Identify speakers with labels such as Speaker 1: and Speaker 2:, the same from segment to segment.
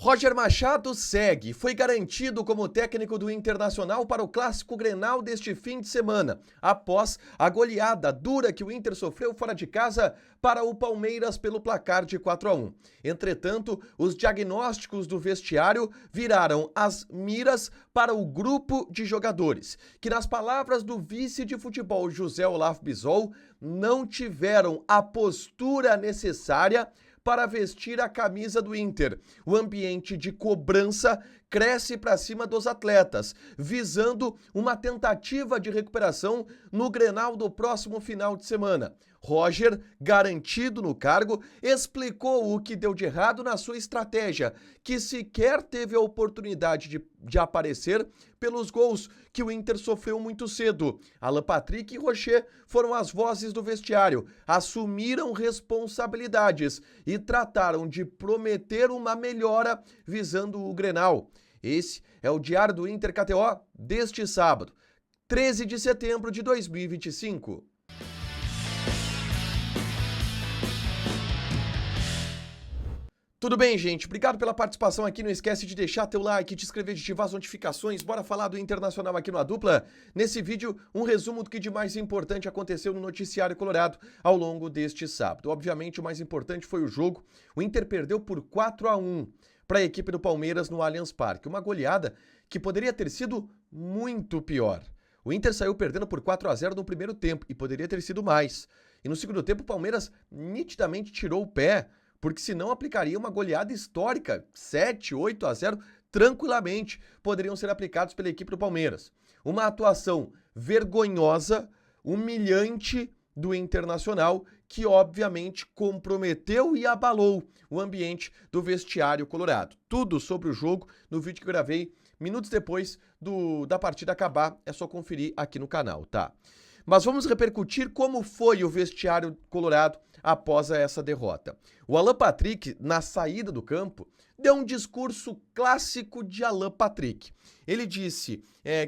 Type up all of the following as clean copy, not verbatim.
Speaker 1: Roger Machado segue, foi garantido como técnico do Internacional para o Clássico Grenal deste fim de semana, após a goleada dura que o Inter sofreu fora de casa para o Palmeiras pelo placar de 4-1. Entretanto, os diagnósticos do vestiário viraram as miras para o grupo de jogadores, que nas palavras do vice de futebol José Olavo Bisol, não tiveram a postura necessária para vestir a camisa do Inter. O ambiente de cobrança cresce para cima dos atletas, visando uma tentativa de recuperação no Grenal do próximo final de semana. Roger, garantido no cargo, explicou o que deu de errado na sua estratégia, que sequer teve a oportunidade de aparecer pelos gols que o Inter sofreu muito cedo. Alan Patrick e Rocher foram as vozes do vestiário, assumiram responsabilidades e trataram de prometer uma melhora visando o Grenal. Esse é o Diário do Inter KTO deste sábado, 13 de setembro de 2025. Tudo bem, gente? Obrigado pela participação aqui. Não esquece de deixar teu like, de inscrever, de ativar as notificações. Bora falar do Internacional aqui no A Dupla. Nesse vídeo, um resumo do que de mais importante aconteceu no noticiário colorado ao longo deste sábado. Obviamente, o mais importante foi o jogo. O Inter perdeu por 4-1 para a equipe do Palmeiras no Allianz Parque. Uma goleada que poderia ter sido muito pior. O Inter saiu perdendo por 4-0 no primeiro tempo e poderia ter sido mais. E no segundo tempo, o Palmeiras nitidamente tirou o pé, porque senão aplicaria uma goleada histórica, 7, 8-0, tranquilamente poderiam ser aplicados pela equipe do Palmeiras. Uma atuação vergonhosa, humilhante do Internacional, que obviamente comprometeu e abalou o ambiente do vestiário colorado. Tudo sobre o jogo no vídeo que eu gravei minutos depois da partida acabar, é só conferir aqui no canal, tá? Mas vamos repercutir como foi o vestiário colorado após essa derrota. O Alan Patrick, na saída do campo, deu um discurso clássico de Alan Patrick. Ele disse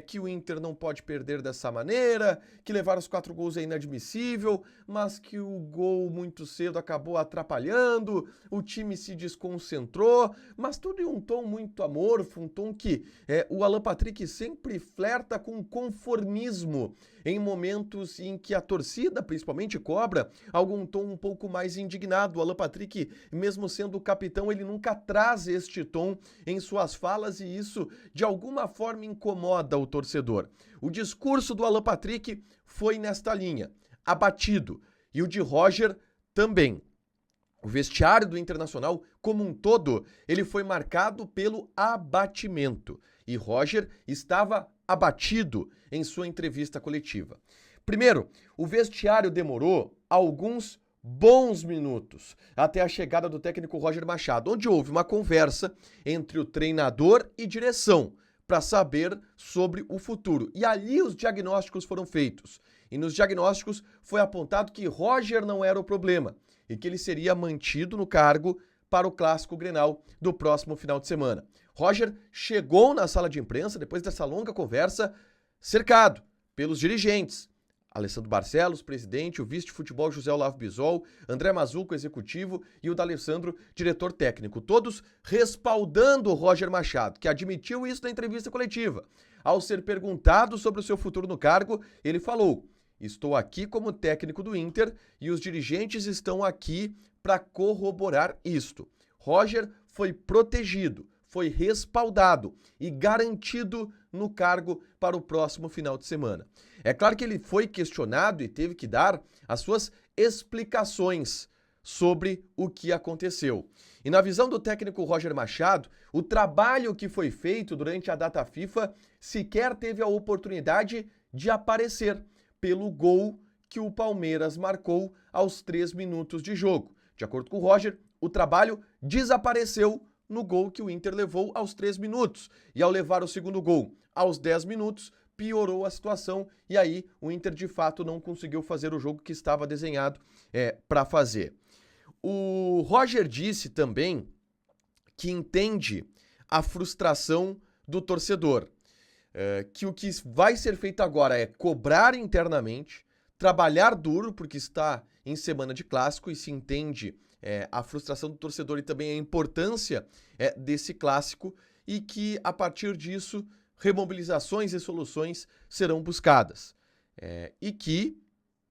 Speaker 1: que o Inter não pode perder dessa maneira, que levar os 4 gols é inadmissível, mas que o gol muito cedo acabou atrapalhando, o time se desconcentrou, mas tudo em um tom muito amorfo, um tom que o Alan Patrick sempre flerta com conformismo em momentos em que a torcida, principalmente, cobra algum tom um pouco mais indignado. O Alan Patrick, mesmo sendo o capitão, ele nunca traz este tom em suas falas e isso, de alguma forma, incomoda o torcedor. O discurso do Alan Patrick foi nesta linha, abatido, e o de Roger também. O vestiário do Internacional, como um todo, ele foi marcado pelo abatimento. E Roger estava abatido em sua entrevista coletiva. Primeiro, o vestiário demorou alguns bons minutos até a chegada do técnico Roger Machado, onde houve uma conversa entre o treinador e direção para saber sobre o futuro. E ali os diagnósticos foram feitos. E nos diagnósticos foi apontado que Roger não era o problema e que ele seria mantido no cargo para o Clássico Grenal do próximo final de semana. Roger chegou na sala de imprensa, depois dessa longa conversa, cercado pelos dirigentes. Alessandro Barcelos, presidente, o vice de futebol José Olavo Bisol, André Mazzuco, executivo, e o D'Alessandro, diretor técnico. Todos respaldando o Roger Machado, que admitiu isso na entrevista coletiva. Ao ser perguntado sobre o seu futuro no cargo, ele falou: "Estou aqui como técnico do Inter e os dirigentes estão aqui para corroborar isto." Roger foi protegido, foi respaldado e garantido no cargo para o próximo final de semana. É claro que ele foi questionado e teve que dar as suas explicações sobre o que aconteceu. E na visão do técnico Roger Machado, o trabalho que foi feito durante a data FIFA sequer teve a oportunidade de aparecer pelo gol que o Palmeiras marcou aos 3 minutos de jogo. De acordo com o Roger, o trabalho desapareceu no gol que o Inter levou aos 3 minutos. E ao levar o segundo gol aos 10 minutos, piorou a situação e aí o Inter de fato não conseguiu fazer o jogo que estava desenhado para fazer. O Roger disse também que entende a frustração do torcedor, que o que vai ser feito agora é cobrar internamente, trabalhar duro porque está em semana de clássico e se entende a frustração do torcedor e também a importância desse clássico e que, a partir disso, remobilizações e soluções serão buscadas. E que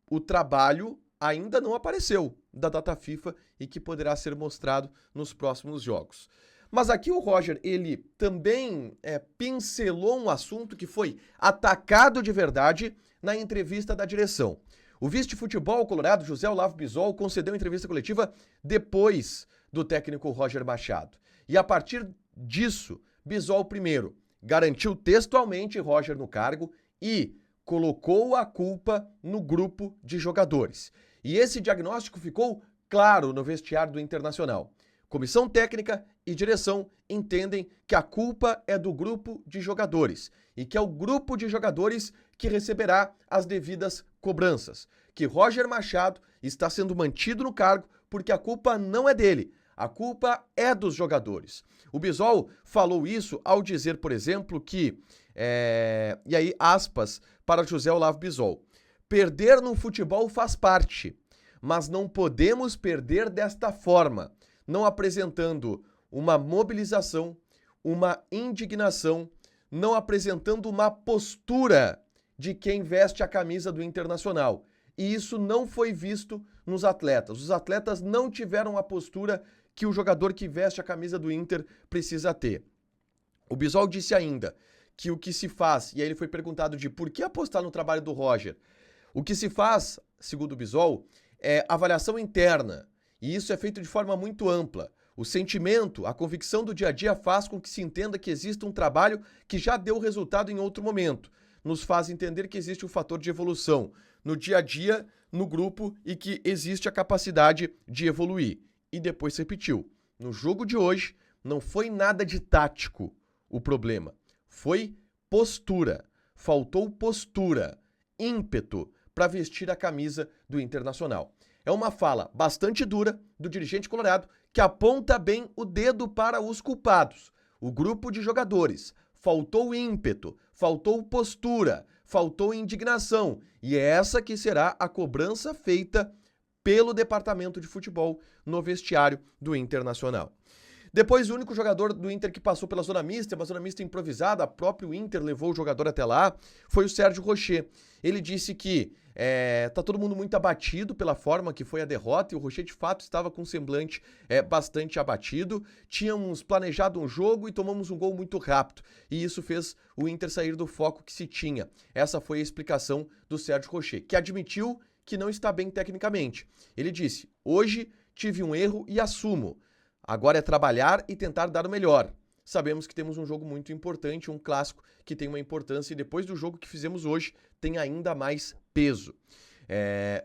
Speaker 1: o trabalho ainda não apareceu da data FIFA e que poderá ser mostrado nos próximos jogos. Mas aqui o Roger, ele também pincelou um assunto que foi atacado de verdade na entrevista da direção. O vice-futebol colorado, José Olavo Bisol, concedeu entrevista coletiva depois do técnico Roger Machado. E a partir disso, Bisol primeiro garantiu textualmente Roger no cargo e colocou a culpa no grupo de jogadores. E esse diagnóstico ficou claro no vestiário do Internacional. Comissão técnica e direção entendem que a culpa é do grupo de jogadores e que é o grupo de jogadores que receberá as devidas cobranças. Que Roger Machado está sendo mantido no cargo porque a culpa não é dele, a culpa é dos jogadores. O Bisol falou isso ao dizer, por exemplo, que, e aí aspas para José Olavo Bisol, perder no futebol faz parte, mas não podemos perder desta forma, não apresentando uma mobilização, uma indignação, não apresentando uma postura de quem veste a camisa do Internacional. E isso não foi visto nos atletas. Os atletas não tiveram a postura que o jogador que veste a camisa do Inter precisa ter. O Bisol disse ainda que o que se faz, e aí ele foi perguntado de por que apostar no trabalho do Roger. O que se faz, segundo o Bisol, é avaliação interna. E isso é feito de forma muito ampla. O sentimento, a convicção do dia a dia faz com que se entenda que existe um trabalho que já deu resultado em outro momento. Nos faz entender que existe um fator de evolução no dia a dia, no grupo, e que existe a capacidade de evoluir. E depois repetiu. No jogo de hoje, não foi nada de tático o problema. Foi postura. Faltou postura, ímpeto para vestir a camisa do Internacional. É uma fala bastante dura do dirigente colorado que aponta bem o dedo para os culpados. O grupo de jogadores. Faltou ímpeto, faltou postura, faltou indignação. E é essa que será a cobrança feita pelo departamento de futebol no vestiário do Internacional. Depois, o único jogador do Inter que passou pela zona mista, uma zona mista improvisada, o próprio Inter levou o jogador até lá, foi o Sérgio Rocher. Ele disse que tá todo mundo muito abatido pela forma que foi a derrota, e o Rocher de fato estava com um semblante bastante abatido. Tínhamos planejado um jogo e tomamos um gol muito rápido, e isso fez o Inter sair do foco que se tinha. Essa foi a explicação do Sérgio Rocher, que admitiu que não está bem tecnicamente. Ele disse, hoje tive um erro e assumo. Agora é trabalhar e tentar dar o melhor. Sabemos que temos um jogo muito importante, um clássico que tem uma importância e depois do jogo que fizemos hoje tem ainda mais peso.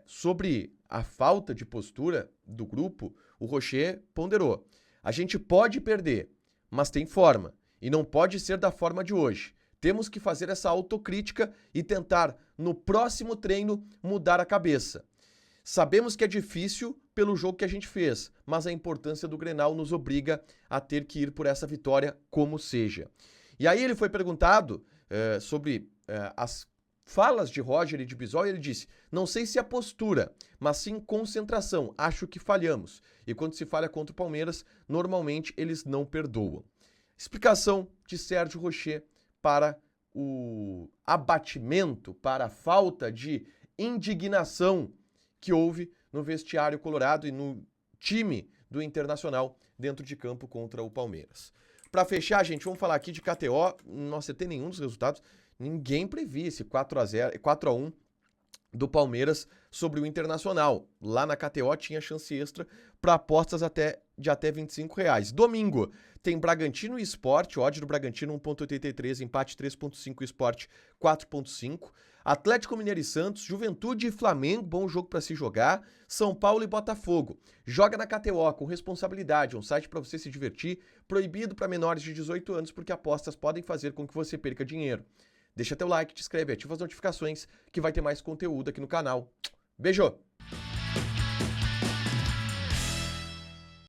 Speaker 1: Sobre a falta de postura do grupo, o Rocher ponderou. A gente pode perder, mas tem forma e não pode ser da forma de hoje. Temos que fazer essa autocrítica e tentar, no próximo treino, mudar a cabeça. Sabemos que é difícil pelo jogo que a gente fez, mas a importância do Grenal nos obriga a ter que ir por essa vitória como seja. E aí ele foi perguntado sobre as falas de Roger e de Bisol e ele disse, não sei se é postura, mas sim concentração, acho que falhamos. E quando se falha contra o Palmeiras, normalmente eles não perdoam. Explicação de Sérgio Rocher para o abatimento, para a falta de indignação que houve no vestiário colorado e no time do Internacional dentro de campo contra o Palmeiras. Para fechar, gente, vamos falar aqui de KTO. Não acertei nenhum dos resultados. Ninguém previa esse 4-1 do Palmeiras sobre o Internacional. Lá na KTO tinha chance extra para apostas de até R$25. Domingo tem Bragantino e Sport, odd do Bragantino 1.83, empate 3.5, Sport 4.5. Atlético Mineiro e Santos, Juventude e Flamengo, bom jogo para se jogar. São Paulo e Botafogo. Joga na KTO com responsabilidade, um site para você se divertir, proibido para menores de 18 anos porque apostas podem fazer com que você perca dinheiro. Deixa teu like, te inscreve, ativa as notificações que vai ter mais conteúdo aqui no canal. Beijo!